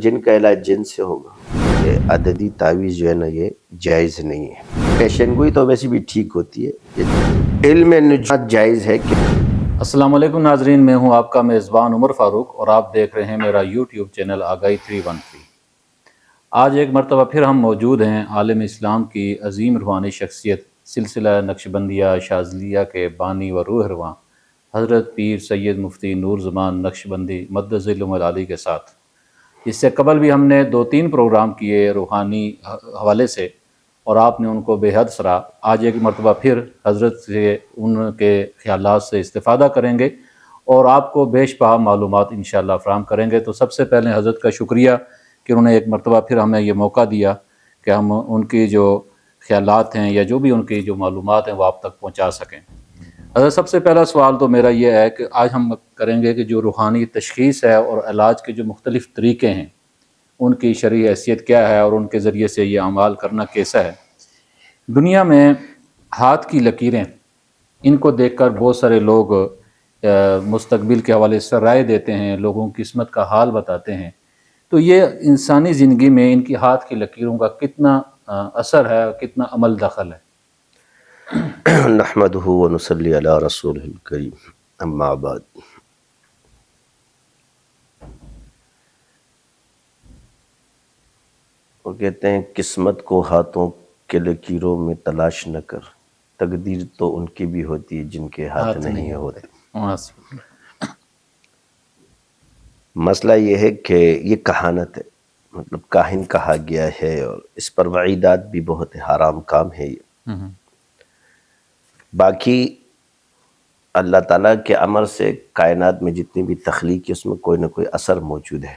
جن کا علاج جن سے ہوگا، یہ عددی تعویذ جو ہے نا یہ جائز نہیں ہے۔ پیشن گوئی تو ویسے بھی ٹھیک ہوتی ہے، علم نجات جائز ہے کہ السلام علیکم ناظرین، میں ہوں آپ کا میزبان عمر فاروق اور آپ دیکھ رہے ہیں میرا یوٹیوب چینل آگاہی 313۔ آج ایک مرتبہ پھر ہم موجود ہیں عالم اسلام کی عظیم روحانی شخصیت سلسلہ نقشبندیہ شاذلیہ کے بانی و روح رواں حضرت پیر سید مفتی نور زمان نقشبندی مدظ علم العالی کے ساتھ۔ اس سے قبل بھی ہم نے 2-3 پروگرام کیے روحانی حوالے سے اور آپ نے ان کو بے حد سراہا۔ آج ایک مرتبہ پھر حضرت سے ان کے خیالات سے استفادہ کریں گے اور آپ کو بیش بہا معلومات انشاءاللہ فراہم کریں گے۔ تو سب سے پہلے حضرت کا شکریہ کہ انہوں نے ایک مرتبہ پھر ہمیں یہ موقع دیا کہ ہم ان کی جو خیالات ہیں یا جو بھی ان کی جو معلومات ہیں وہ آپ تک پہنچا سکیں۔ حضرت سب سے پہلا سوال تو میرا یہ ہے کہ آج ہم کریں گے کہ جو روحانی تشخیص ہے اور علاج کے جو مختلف طریقے ہیں ان کی شرعی حیثیت کیا ہے اور ان کے ذریعے سے یہ اعمال کرنا کیسا ہے۔ دنیا میں ہاتھ کی لکیریں، ان کو دیکھ کر بہت سارے لوگ مستقبل کے حوالے سے رائے دیتے ہیں، لوگوں کی قسمت کا حال بتاتے ہیں۔ تو یہ انسانی زندگی میں ان کی ہاتھ کی لکیروں کا کتنا اثر ہے اور کتنا عمل دخل ہے؟ نحمدہ ونصلی علی رسولہ الکریم، اما بعد۔ وہ کہتے ہیں قسمت کو ہاتھوں کے لکیروں میں تلاش نہ کر، تقدیر تو ان کی بھی ہوتی ہے جن کے ہاتھ نہیں ہوتے۔ مسئلہ یہ ہے کہ یہ کہانت ہے، مطلب کاہن کہا گیا ہے اور اس پر وعیدات بھی بہت حرام کام ہے یہ۔ باقی اللہ تعالیٰ کے امر سے کائنات میں جتنی بھی تخلیق ہے اس میں کوئی نہ کوئی اثر موجود ہے۔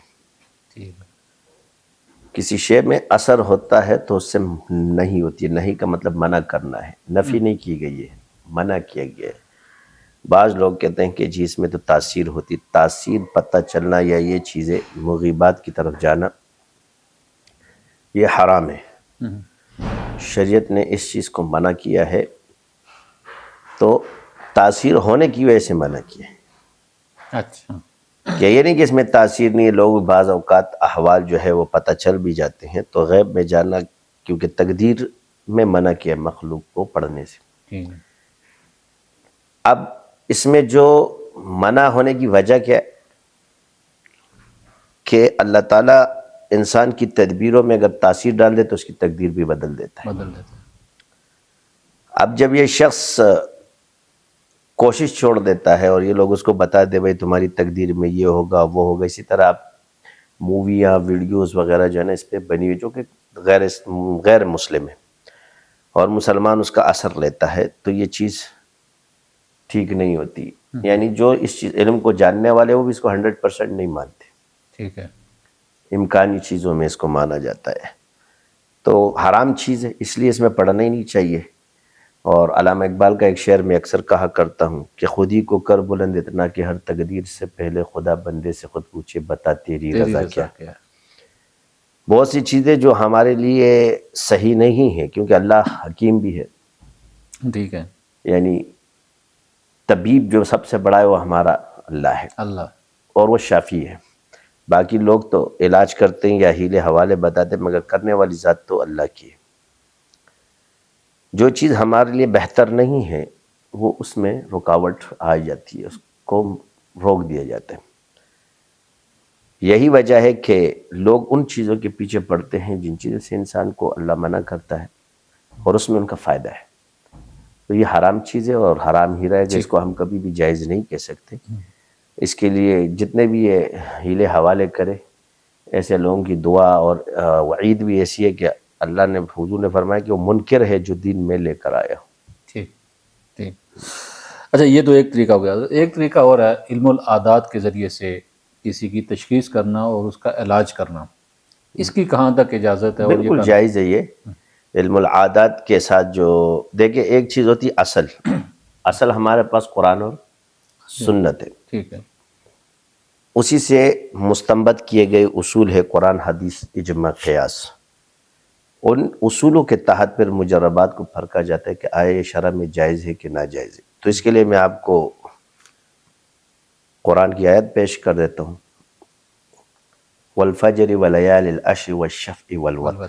کسی شے میں اثر ہوتا ہے تو اس سے نہیں ہوتی ہے، نہیں کا مطلب منع کرنا ہے، نفی نہیں کی گئی ہے، منع کیا گیا ہے۔ بعض لوگ کہتے ہیں کہ جی اس میں تو تاثیر ہوتی، تاثیر پتہ چلنا یا یہ چیزیں مغیبات کی طرف جانا یہ حرام ہے۔ شریعت نے اس چیز کو منع کیا ہے، تو تاثیر ہونے کی وجہ سے منع کیا ہے۔ اچھا، کہ یہ نہیں کہ اس میں تاثیر نہیں ہے، لوگ بعض اوقات احوال جو ہے وہ پتہ چل بھی جاتے ہیں، تو غیب میں جانا کیونکہ تقدیر میں منع کیا ہے مخلوق کو پڑھنے سے۔ اب اس میں جو منع ہونے کی وجہ کیا ہے کہ اللہ تعالیٰ انسان کی تدبیروں میں اگر تاثیر ڈال دے تو اس کی تقدیر بھی بدل دیتا ہے۔ اب جب یہ شخص کوشش چھوڑ دیتا ہے اور یہ لوگ اس کو بتا دے بھائی تمہاری تقدیر میں یہ ہوگا وہ ہوگا، اسی طرح آپ موویاں ویڈیوز وغیرہ جو ہے نا اس پہ بنی ہوئی جو کہ غیر مسلم ہے اور مسلمان اس کا اثر لیتا ہے، تو یہ چیز ٹھیک نہیں ہوتی۔ یعنی جو اس چیز علم کو جاننے والے وہ بھی اس کو 100% نہیں مانتے، ٹھیک ہے، امکانی چیزوں میں اس کو مانا جاتا ہے، تو حرام چیز ہے، اس لیے اس میں پڑھنا ہی نہیں چاہیے۔ اور علامہ اقبال کا ایک شعر میں اکثر کہا کرتا ہوں کہ خودی کو کر بلند اتنا کہ ہر تقدیر سے پہلے خدا بندے سے خود پوچھے بتا تیری رضا کیا۔ بہت سی چیزیں جو ہمارے لیے صحیح نہیں ہیں کیونکہ اللہ حکیم بھی ہے، ٹھیک ہے، یعنی طبیب جو سب سے بڑا ہے وہ ہمارا اللہ ہے، اللہ، اور وہ شافی ہے۔ باقی لوگ تو علاج کرتے ہیں یا ہیلے حوالے بتاتے ہیں، مگر کرنے والی ذات تو اللہ کی ہے۔ جو چیز ہمارے لیے بہتر نہیں ہے وہ اس میں رکاوٹ آ جاتی ہے، اس کو روک دیا جاتا ہے۔ یہی وجہ ہے کہ لوگ ان چیزوں کے پیچھے پڑتے ہیں جن چیزوں سے انسان کو اللہ منع کرتا ہے اور اس میں ان کا فائدہ ہے، تو یہ حرام چیز ہے اور حرام ہی رہے گا، اس کو ہم کبھی بھی جائز نہیں کہہ سکتے۔ اس کے لیے جتنے بھی یہ ہیلے حوالے کرے، ایسے لوگوں کی دعا اور وعید بھی ایسی ہے کہ اللہ نے حضور نے فرمایا کہ وہ منکر ہے جو دین میں لے کر آیا ہو۔ ٹھیک ٹھیک۔ اچھا، یہ تو ایک طریقہ ہو گیا، ایک طریقہ اور ہے علم العادات کے ذریعے سے کسی کی تشخیص کرنا اور اس کا علاج کرنا، اس کی کہاں تک اجازت ہے؟ اور بالکل جائز ہے یہ علم العادات کے ساتھ۔ جو دیکھیں ایک چیز ہوتی ہے اصل، اصل ہمارے پاس قرآن اور سنت ہے، ٹھیک ہے، اسی سے مستنبط کیے گئے اصول ہے قرآن حدیث اجماع قیاس۔ ان اصولوں کے تحت پھر مجربات کو پرکھا جاتا ہے کہ آیا یہ شرع میں جائز ہے کہ ناجائز ہے۔ تو اس کے لیے میں آپ کو قرآن کی آیت پیش کر دیتا ہوں۔ والفجر ولیال العشر والشفع والوتر.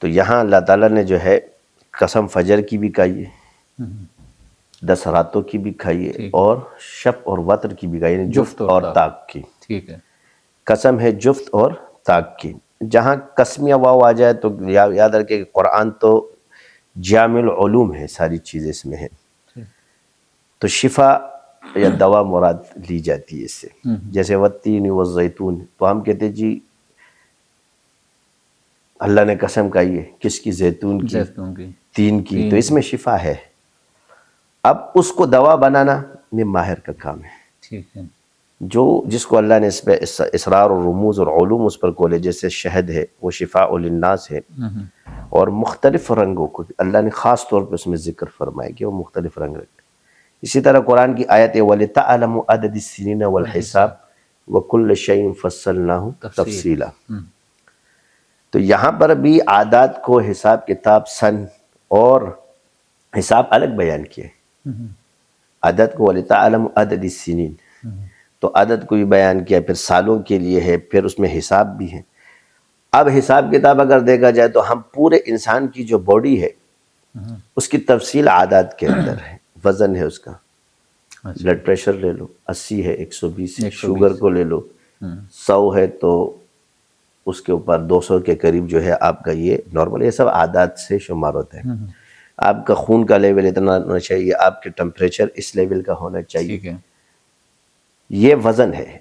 تو یہاں اللہ تعالیٰ نے جو ہے قسم فجر کی بھی کہی ہے، 10 راتوں کی بھی کھائی ہے، اور شب اور وتر کی بھی کھائی ہے، یعنی جفت اور طاق کی. ٹھیک ہے. قسم ہے جفت اور طاق کی. جہاں قسمیہ واو آ جائے تو یاد رکھے کہ قرآن تو جامع العلوم ہے، ساری چیزیں اس میں ہیں، تو شفا یا دوا مراد لی جاتی ہے اس سے. جیسے والتین والزیتون، تو ہم کہتے جی اللہ نے قسم کھائی ہے، کس کی؟ زیتون کی، تین کی، تو اس میں شفا ہے. اب اس کو دوا بنانا یہ ماہر کا کام ہے. ٹھیک ہے. جس کو اللہ نے اس پہ اسرار اور رموز اور علوم اس پر کھولے، جیسے شہد ہے وہ شفاء للناس ہے، اور مختلف رنگوں کو اللہ نے خاص طور پہ اس میں ذکر فرمایا کہ وہ مختلف رنگ رکھتے. اسی طرح قرآن کی آیت ہے وَلِتَعْلَمُوا عَدَدَ السِّنِينَ وَالْحِسَابَ وَكُلَّ شَيْءٍ فَصَّلْنَاهُ تَفْصِيلًا. تو یہاں پر بھی عادات کو حساب کتاب سن اور حساب الگ بیان کیے. عدد کو وَلِتَعْلَمُوا عَدَدَ السِّنِينَ، تو عدد کو بھی بیان کیا، پھر سالوں کے لیے ہے، پھر اس میں حساب بھی ہے. اب حساب کتاب اگر دیکھا جائے تو ہم پورے انسان کی جو باڈی ہے اس کی تفصیل عادات کے اندر ہے. وزن ہے اس کا، بلڈ پریشر لے لو 80 ہے، 120 ہے، شوگر کو لے لو 100 ہے تو اس کے اوپر 200 کے قریب جو ہے آپ کا یہ نارمل، یہ سب عادات سے شمار ہوتا ہے. آپ کا خون کا لیول اتنا ہونا چاہیے، آپ کے ٹمپریچر اس لیول کا ہونا چاہیے، یہ وزن ہے.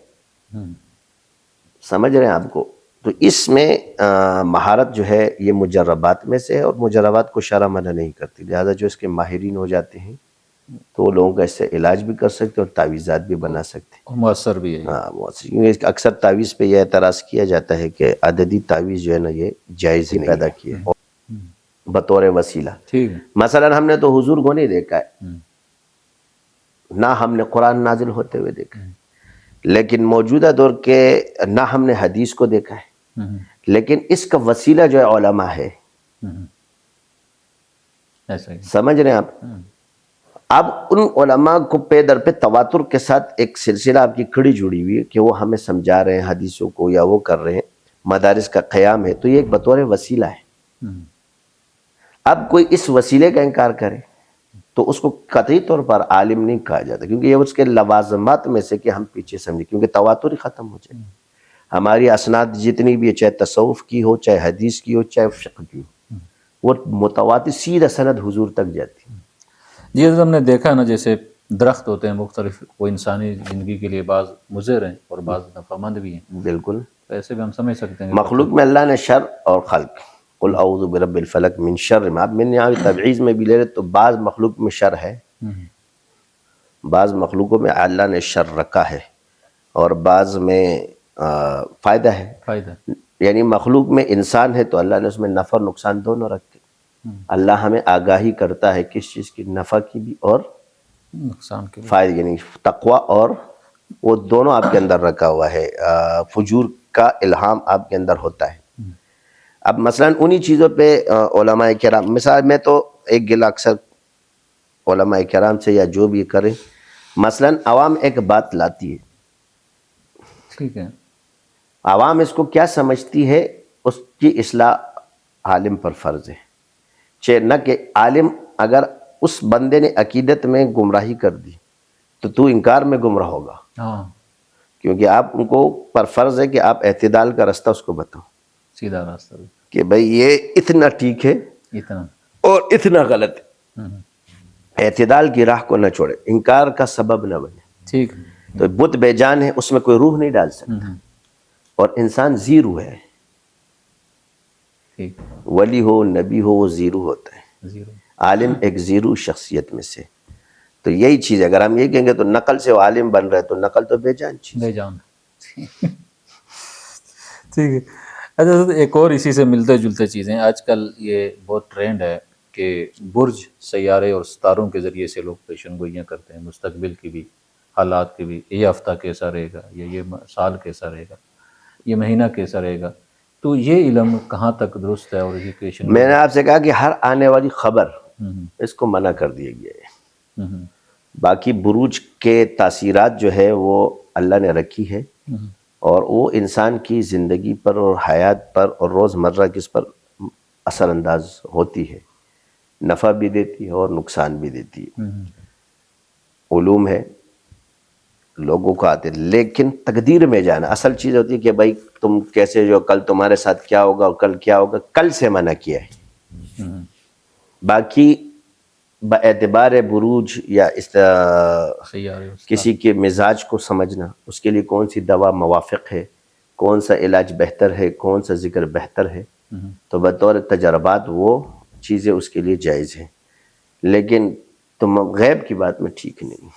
سمجھ رہے ہیں آپ کو؟ تو اس میں مہارت جو ہے یہ مجربات میں سے ہے، اور مجربات کو شرع منع نہیں کرتی، لہذا جو اس کے ماہرین ہو جاتے ہیں تو وہ لوگوں کا اس سے علاج بھی کر سکتے اور تعویذات بھی بنا سکتے ہیں، مؤثر بھی ہے. ہاں مؤثر. کیونکہ اکثر تعویذ پہ یہ اعتراض کیا جاتا ہے کہ عددی تعویذ جو ہے نا یہ جائز ہی پیدا کیا ہے بطور وسیلہ. مثلا ہم نے تو حضور کو نہیں دیکھا ہے، نہ ہم نے قرآن نازل ہوتے ہوئے دیکھا ہے، لیکن موجودہ دور کے نہ ہم نے حدیث کو دیکھا ہے، لیکن اس کا وسیلہ جو ہے علماء ہے. سمجھ رہے ہیں آپ؟ اب ان علماء کو پے در پہ تواتر کے ساتھ ایک سلسلہ آپ کی کھڑی جڑی ہوئی ہے کہ وہ ہمیں سمجھا رہے ہیں حدیثوں کو، یا وہ کر رہے ہیں، مدارس کا قیام ہے، تو یہ ایک بطور وسیلہ ہے. اب کوئی اس وسیلے کا انکار کرے تو اس کو قطعی طور پر عالم نہیں کہا جاتا، کیونکہ یہ اس کے لوازمات میں سے کہ ہم پیچھے سمجھیں، کیونکہ تواتر ہی ختم ہو جائے. ہماری اسناد جتنی بھی ہے، چاہے تصوف کی ہو، چاہے حدیث کی ہو، چاہے فقہ کی ہو، وہ متواتر سیدھا سند حضور تک جاتی. جی حضرت، ہم نے دیکھا نا جیسے درخت ہوتے ہیں مختلف، وہ انسانی زندگی کے لیے بعض مضر ہیں اور بعض نفع مند بھی ہیں. بالکل ایسے بھی ہم سمجھ سکتے ہیں مخلوق میں اللہ نے شر اور خلق، قل اعوذ برب الفلق من شر ما، اب میں نے یہاں تبعیض میں بھی لے رہے تو بعض مخلوق میں شر ہے، بعض مخلوقوں میں اللہ نے شر رکھا ہے، اور بعض میں فائدہ ہے. یعنی مخلوق میں انسان ہے تو اللہ نے اس میں نفع اور نقصان دونوں رکھے. اللہ ہمیں آگاہی کرتا ہے کس چیز کی، نفع کی بھی اور نقصان کے فائدہ، یعنی تقوی، اور وہ دونوں آپ کے اندر رکھا ہوا ہے. فجور کا الہام آپ کے اندر ہوتا ہے. اب مثلا انہی چیزوں پہ علماء کرام، مثال میں تو ایک گلہ اکثر علماء کرام سے یا جو بھی کریں، مثلا عوام ایک بات لاتی ہے، ٹھیک ہے، عوام اس کو کیا سمجھتی ہے، اس کی اصلاح عالم پر فرض ہے. نہ کہ عالم اگر اس بندے نے عقیدت میں گمراہی کر دی تو تو انکار میں گمراہ ہوگا، کیونکہ آپ ان کو پر فرض ہے کہ آپ اعتدال کا راستہ اس کو بتاؤ، سیدھا راستہ کہ بھئی یہ اتنا ٹھیک ہے اتنا اور اتنا غلط ہے. اعتدال کی راہ کو نہ چھوڑے، انکار کا سبب نہ بنے. ٹھیک. تو بت بے جان ہے، اس میں کوئی روح نہیں ڈال سکتا، اور انسان زیرو ہے. ولی ہو، نبی ہو، وہ زیرو ہوتا ہے. عالم ایک زیرو شخصیت میں سے. تو یہی چیز ہے، اگر ہم یہ کہیں گے تو نقل سے وہ عالم بن رہے تو نقل تو بے جان چیز، بے جان. ٹھیک ہے. اچھا، ایک اور اسی سے ملتے جلتے چیزیں، آج کل یہ بہت ٹرینڈ ہے کہ برج، سیارے اور ستاروں کے ذریعے سے لوگ پیشن گوئیاں کرتے ہیں، مستقبل کی بھی، حالات کی بھی، یہ ہفتہ کیسا رہے گا، یا یہ سال کیسا رہے گا، یہ مہینہ کیسا رہے گا. تو یہ علم کہاں تک درست ہے؟ اور یہ پیشن میں نے آپ سے کہا کہ ہر آنے والی خبر اس کو منع کر دیا گیا ہے. باقی بروج کے تاثیرات جو ہے وہ اللہ نے رکھی ہے، اور وہ انسان کی زندگی پر اور حیات پر اور روزمرہ کی اس پر اثر انداز ہوتی ہے، نفع بھی دیتی ہے اور نقصان بھی دیتی ہے۔ علوم ہے، لوگوں کو آتے، لیکن تقدیر میں جانا اصل چیز ہوتی ہے کہ بھائی تم کیسے جو کل تمہارے ساتھ کیا ہوگا اور کل کیا ہوگا، کل سے منع کیا ہے۔ باقی باعتبار بروج یا کسی کے مزاج کو سمجھنا، اس کے لیے کون سی دوا موافق ہے، کون سا علاج بہتر ہے، کون سا ذکر بہتر ہے، تو بطور تجربات وہ چیزیں اس کے لیے جائز ہیں، لیکن تم غیب کی بات میں ٹھیک نہیں۔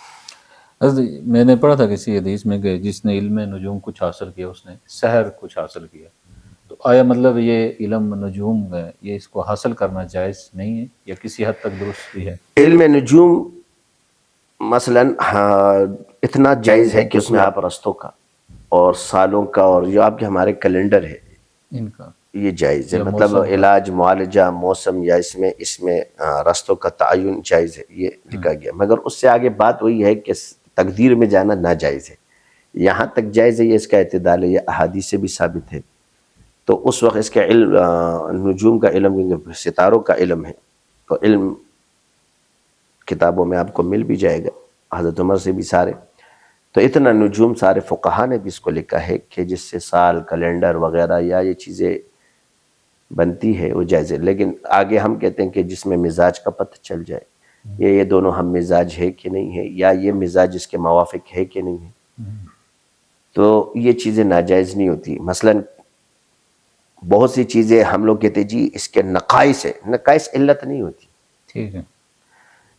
میں نے پڑھا تھا کسی حدیث میں کہ جس نے علم نجوم کچھ حاصل کیا اس نے سحر کچھ حاصل کیا، تو آیا مطلب یہ علم نجوم ہے یہ اس کو حاصل کرنا جائز نہیں ہے یا کسی حد تک درست بھی ہے؟ علم نجوم مثلا اتنا جائز ہے کہ اس میں آپ رستوں کا اور سالوں کا اور جو آپ کے ہمارے کیلنڈر ہے ان کا یہ جائز ہے، مطلب علاج معالجہ موسم یا اس میں رستوں کا تعین جائز ہے، یہ لکھا گیا، مگر اس سے آگے بات وہی ہے کہ تقدیر میں جانا ناجائز ہے۔ یہاں تک جائز ہے، یہ اس کا اعتدال ہے، یہ احادیث سے بھی ثابت ہے۔ تو اس وقت اس کا علم نجوم کا علم، ستاروں کا علم ہے، تو علم کتابوں میں آپ کو مل بھی جائے گا، حضرت عمر سے بھی سارے، تو اتنا نجوم سارے فقہا نے بھی اس کو لکھا ہے کہ جس سے سال کیلنڈر وغیرہ یا یہ چیزیں بنتی ہے وہ جائز ہے، لیکن آگے ہم کہتے ہیں کہ جس میں مزاج کا پتہ چل جائے، یہ دونوں ہم مزاج ہے کہ نہیں ہے، یا یہ مزاج اس کے موافق ہے کہ نہیں ہے، تو یہ چیزیں ناجائز نہیں ہوتی۔ مثلا بہت سی چیزیں ہم لوگ کہتے ہیں جی اس کے نقائص ہے، نقائص علت نہیں ہوتی، ٹھیک ہے،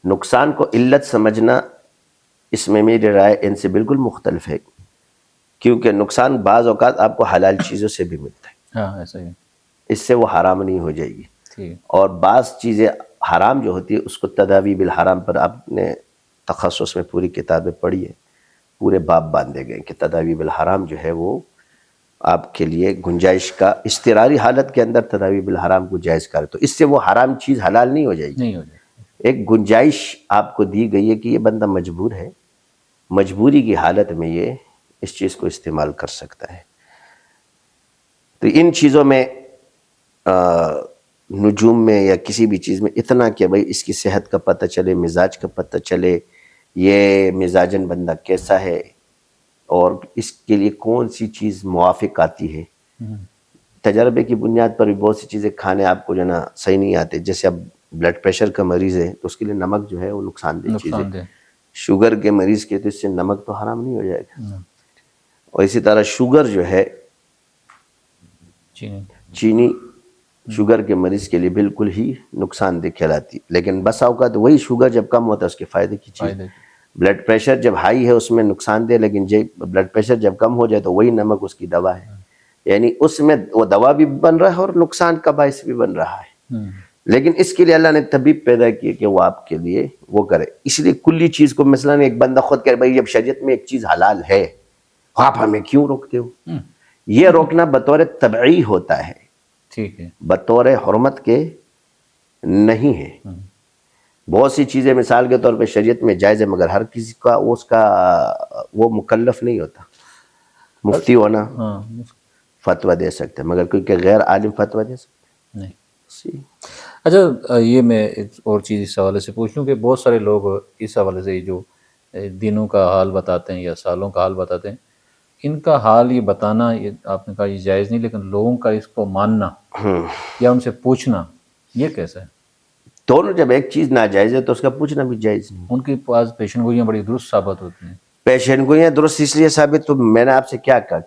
نقصان کو علت سمجھنا اس میں میری رائے ان سے بالکل مختلف ہے، کیونکہ نقصان بعض اوقات آپ کو حلال چیزوں سے بھی ملتا ہے، ہاں ایسا ہی، اس سے وہ حرام نہیں ہو جائے گی، ٹھیک، اور بعض چیزیں حرام جو ہوتی ہے اس کو تداوی بالحرام پر آپ نے تخصص میں پوری کتابیں پڑھی ہیں، پورے باب باندھے گئے کہ تداوی بالحرام جو ہے وہ آپ کے لیے گنجائش کا اضطراری حالت کے اندر تداوی بالحرام کو جائز کرے، تو اس سے وہ حرام چیز حلال نہیں ہو جائے گی، نہیں ہو جائے، ایک گنجائش آپ کو دی گئی ہے کہ یہ بندہ مجبور ہے، مجبوری کی حالت میں یہ اس چیز کو استعمال کر سکتا ہے۔ تو ان چیزوں میں نجوم میں یا کسی بھی چیز میں اتنا کہ بھئی اس کی صحت کا پتہ چلے، مزاج کا پتہ چلے، یہ مزاجن بندہ کیسا ہے اور اس کے لیے کون سی چیز موافق آتی ہے۔ تجربے کی بنیاد پر بھی بہت سی چیزیں کھانے آپ کو جو نا صحیح نہیں آتے، جیسے اب بلڈ پریشر کا مریض ہے تو اس کے لیے نمک جو ہے وہ نقصان دہ چیز ہے، شوگر کے مریض کے تو اس سے نمک تو حرام نہیں ہو جائے گا، اور اسی طرح شوگر جو ہے چینی شوگر کے مریض کے لیے بالکل ہی نقصان دہ کہلاتی، لیکن بس اوقات وہی شوگر جب کم ہوتا ہے اس کے فائدے کی چیز، بلڈ پریشر جب ہائی ہے اس میں نقصان دہ، لیکن بلڈ پریشر جب کم ہو جائے تو وہی نمک اس کی دوا ہے، یعنی اس میں وہ دوا بھی بن رہا ہے اور نقصان کا باعث بھی بن رہا ہے، لیکن اس کے لیے اللہ نے طبیب پیدا کیے کہ وہ آپ کے لیے وہ کرے۔ اس لیے کلی چیز کو مثلا ایک بندہ خود کہے بھائی جب شریعت میں ایک چیز حلال ہے آپ ہمیں کیوں روکتے ہو، یہ روکنا بطور طبعی ہوتا ہے، ٹھیک ہے، بطور حرمت کے نہیں ہے۔ بہت سی چیزیں مثال کے طور پہ شریعت میں جائز ہے، مگر ہر کسی کا وہ مکلف نہیں ہوتا، مفتی ہونا فتویٰ دے سکتے مگر کیونکہ غیر عالم فتویٰ دے سکتے نہیں۔ نہیں۔ اچھا یہ میں ایک اور چیز اس حوالے سے پوچھ لوں کہ بہت سارے لوگ اس حوالے سے جو دنوں کا حال بتاتے ہیں یا سالوں کا حال بتاتے ہیں، ان کا حال یہ بتانا، یہ آپ نے کہا یہ جائز نہیں، لیکن لوگوں کا اس کو ماننا یا ان سے پوچھنا یہ کیسا ہے؟ دونوں، جب ایک چیز ناجائز ہے تو اس کا پوچھنا بھی جائز نہیں۔ ان کی پاس پیشن گوئیاں بڑی درست ثابت ہوتی ہیں، پیشن گوئیاں درست اس لیے ثابت، تو میں نے آپ سے کیا کہا،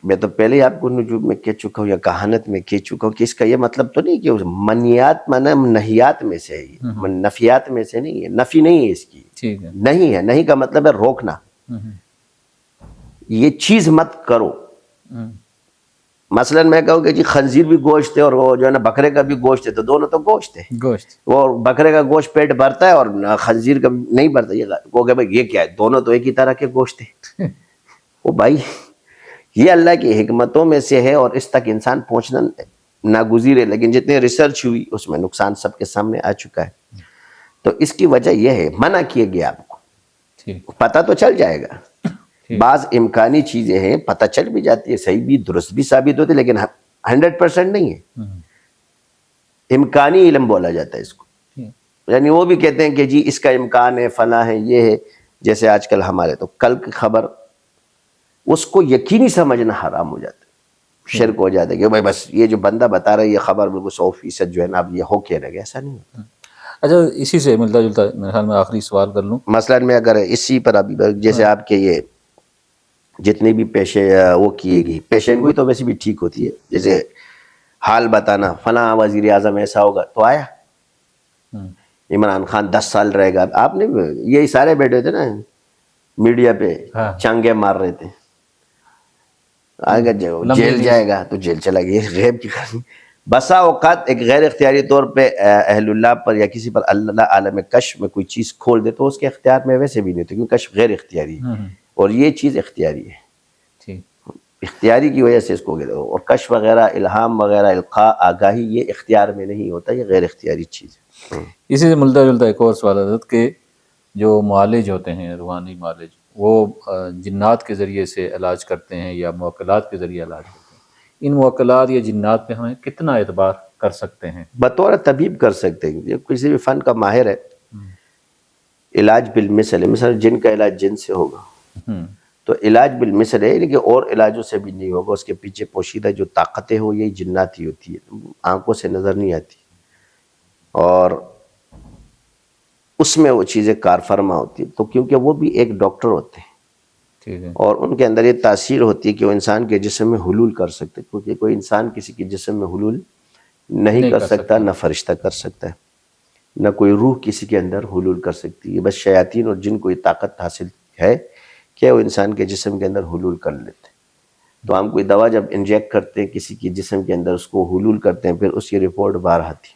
میں تو پہلے ہی آپ کو نجوم میں کہہ چکا ہوں یا کہانت میں کہہ چکا ہوں کہ اس کا یہ مطلب تو نہیں کہ منیات مانا نہیات میں سے ہے، نفیات میں سے نہیں ہے، نفی نہیں ہے اس کی، ٹھیک ہے، نہیں ہے، نہیں کا مطلب ہے روکنا، یہ چیز مت کرو۔ مثلا میں کہوں کہ جی خنزیر بھی گوشت ہے اور وہ جو ہے نا بکرے کا بھی گوشت ہے، تو دونوں تو گوشت ہے، گوشت، وہ بکرے کا گوشت پیٹ بھرتا ہے اور خنزیر کا نہیں بھرتا، یہ وہ کہ بھائی یہ کیا ہے، دونوں تو ایک ہی طرح کے گوشت ہیں۔ وہ بھائی یہ اللہ کی حکمتوں میں سے ہے اور اس تک انسان پہنچنا ناگزیر ہے، لیکن جتنے ریسرچ ہوئی اس میں نقصان سب کے سامنے آ چکا ہے، تو اس کی وجہ یہ ہے منع کیے گیا، آپ کو پتہ تو چل جائے گا بعض امکانی چیزیں ہیں پتہ چل بھی جاتی ہے، صحیح بھی درست بھی ثابت ہوتی ہے، لیکن 100% نہیں ہے، امکانی علم بولا جاتا ہے اس کو. یعنی وہ بھی کہتے ہیں کہ جی اس کا امکان ہے، فلاں ہے، یہ ہے. جیسے آج کل ہمارے تو کل کی خبر اس کو یقینی سمجھنا حرام ہو جاتا ہے، شرک ہو جاتا ہے کہ بھائی بس یہ جو بندہ بتا رہا ہے یہ خبر بالکل 100% جو ہے نا اب یہ ہو کے رہ گیا. ایسا نہیں ہوتا. اچھا، اسی سے ملتا جلتا میرے خیال میں آخری سوال کر لوں. مثلاً میں اگر اسی پر ابھی جیسے آپ کے یہ جتنی بھی پیشے وہ کیے گی پیشین گوئی تو ویسے بھی ٹھیک ہوتی ہے، جیسے حال بتانا فلاں وزیر اعظم ایسا ہوگا تو آیا عمران خان 10 سال رہے گا. آپ نے یہی سارے بیٹھے تھے نا میڈیا پہ چانگے مار رہے تھے، آگے جیل جائے گا تو جیل چلا گیا. غیب کی خبر. بسا اوقات ایک غیر اختیاری طور پہ اہل اللہ پر یا کسی پر اللہ عالم کشف میں کوئی چیز کھول دے تو اس کے اختیار میں ویسے بھی نہیں ہوتی، کیونکہ کشف غیر اختیاری ہے اور یہ چیز اختیاری ہے. اختیاری کی وجہ سے اس کو اور کشف وغیرہ الہام وغیرہ القاء آگاہی یہ اختیار میں نہیں ہوتا، یہ غیر اختیاری چیز ہے. اسی سے ملتا جلتا ایک اور سوال حضرت کہ جو معالج ہوتے ہیں روحانی معالج وہ جنات کے ذریعے سے علاج کرتے ہیں یا موکلات کے ذریعے علاج کرتے ہیں، ان موکلات یا جنات پہ ہمیں کتنا اعتبار کر سکتے ہیں؟ بطور طبیب کر سکتے ہیں. یہ کسی بھی فن کا ماہر ہے، علاج بالمثل، مثلا جن کا علاج جن سے ہوگا تو علاج بالمثل ہے، لیکن اور علاجوں سے بھی نہیں ہوگا. اس کے پیچھے پوشیدہ جو طاقتیں ہو یہی جناتی ہوتی ہے، آنکھوں سے نظر نہیں آتی، اور اس میں وہ چیزیں کار فرما ہوتی ہیں. تو کیونکہ وہ بھی ایک ڈاکٹر ہوتے ہیں اور ان کے اندر یہ تاثیر ہوتی ہے کہ وہ انسان کے جسم میں حلول کر سکتے، کیونکہ کوئی انسان کسی کے جسم میں حلول نہیں کر سکتا، نہ فرشتہ کر سکتا ہے، نہ کوئی روح کسی کے اندر حلول کر سکتی ہے. بس شیاطین اور جن کو یہ طاقت حاصل ہے کہ وہ انسان کے جسم کے اندر حلول کر لیتے. تو ہم کوئی دوا جب انجیکٹ کرتے ہیں کسی کی جسم کے اندر اس کو حلول کرتے ہیں، پھر اس کی رپورٹ باہر آتی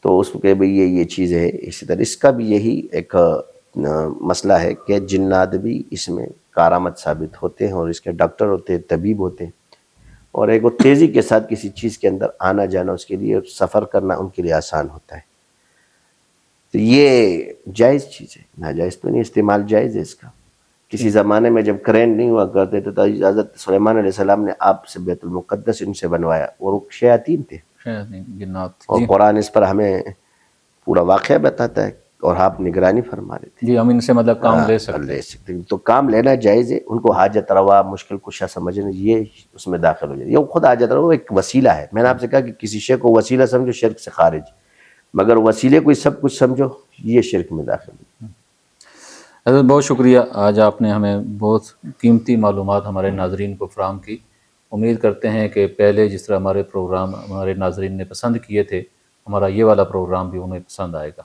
تو اس کے بھئی یہ چیز ہے. اسی طرح اس کا بھی یہی ایک مسئلہ ہے کہ جنات بھی اس میں کارآمد ثابت ہوتے ہیں اور اس کے ڈاکٹر ہوتے ہیں، طبیب ہوتے ہیں، اور ایک وہ تیزی کے ساتھ کسی چیز کے اندر آنا جانا اس کے لیے سفر کرنا ان کے لیے آسان ہوتا ہے. تو یہ جائز چیز ہے، ناجائز تو نہیں، استعمال جائز ہے اس کا. کسی زمانے میں جب کرنٹ نہیں ہوا کرتے تھے تو حضرت سلیمان علیہ السلام نے آپ سے بیت المقدس ان سے بنوایا، اور شیاطین تھے جنات. اور قرآن اس پر ہمیں پورا واقعہ بتاتا ہے اور آپ نگرانی فرما رہے تھے. جی ہم ان سے مطلب کام لے سکتے ہیں. تو کام لینا جائز ہے. ان کو حاجت روا مشکل کشا سمجھنا یہ اس میں داخل ہو جائے. یہ خود حاجت روا ایک وسیلہ ہے. میں نے آپ سے کہا کہ کسی شے کو وسیلہ سمجھو شرک سے خارج، مگر وسیلے کو سب کچھ سمجھو یہ شرک میں داخل ہے. حضرت بہت شکریہ، آج آپ نے ہمیں بہت قیمتی معلومات ہمارے ناظرین کو فراہم کی. امید کرتے ہیں کہ پہلے جس طرح ہمارے پروگرام ہمارے ناظرین نے پسند کیے تھے، ہمارا یہ والا پروگرام بھی انہیں پسند آئے گا.